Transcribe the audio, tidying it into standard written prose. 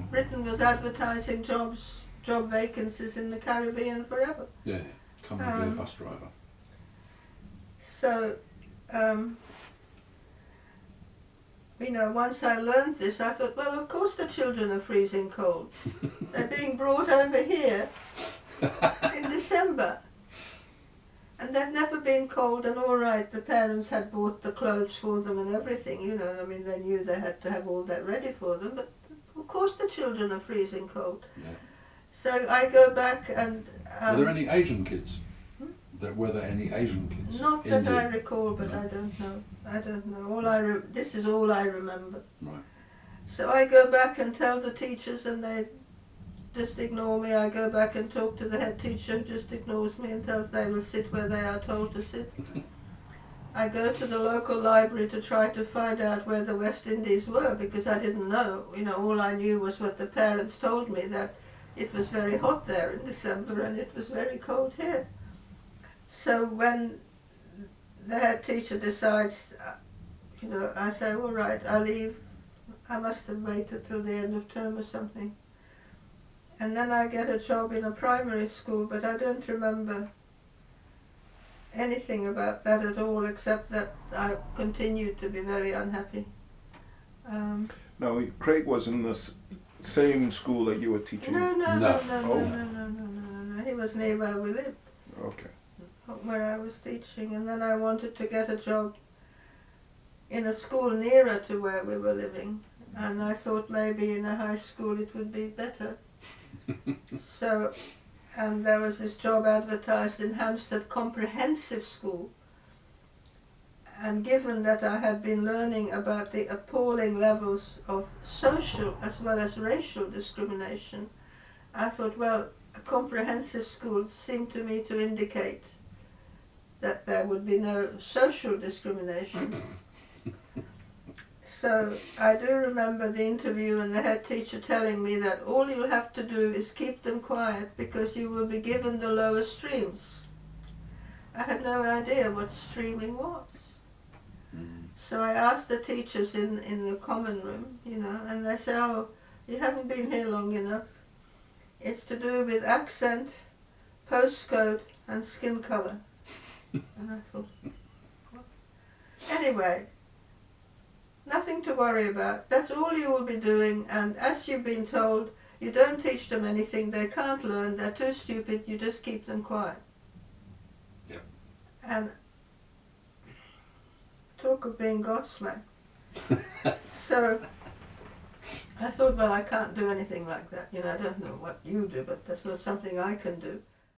Britain was advertising job vacancies in the Caribbean forever. Yeah, come and be a bus driver. So, once I learned this, I thought, well, of course the children are freezing cold. They're being brought over here in December. And they've never been cold, and all right, the parents had bought the clothes for them and everything, they knew they had to have all that ready for them, but of course the children are freezing cold. Yeah. So I go back and... were there any Asian kids? Were there any Asian kids? Not that Indian? I recall, but no. I don't know. This is all I remember. Right. So I go back and tell the teachers, and they just ignore me. I go back and talk to the head teacher, who just ignores me and tells they will sit where they are told to sit. I go to the local library to try to find out where the West Indies were, because I didn't know. All I knew was what the parents told me, that it was very hot there in December and it was very cold here. So when the head teacher decides, I say, all right, I'll leave. I must have waited till the end of term or something. And then I get a job in a primary school, but I don't remember anything about that at all, except that I continued to be very unhappy. Now, Craig was in the same school that you were teaching? No. He was near where we lived. Okay. Where I was teaching, and then I wanted to get a job in a school nearer to where we were living, and I thought maybe in a high school it would be better. So, and there was this job advertised in Hampstead Comprehensive School, and given that I had been learning about the appalling levels of social as well as racial discrimination, I thought, well, a comprehensive school seemed to me to indicate that there would be no social discrimination. So I do remember the interview and the head teacher telling me that all you'll have to do is keep them quiet because you will be given the lower streams. I had no idea what streaming was. So I asked the teachers in the common room, and they said, oh, you haven't been here long enough. It's to do with accent, postcode and skin colour. And I thought, what? Anyway, nothing to worry about. That's all you will be doing, and as you've been told, you don't teach them anything, they can't learn, they're too stupid, you just keep them quiet. Yeah. And talk of being gobsmacked. So I thought, well, I can't do anything like that. I don't know what you do, but that's not something I can do.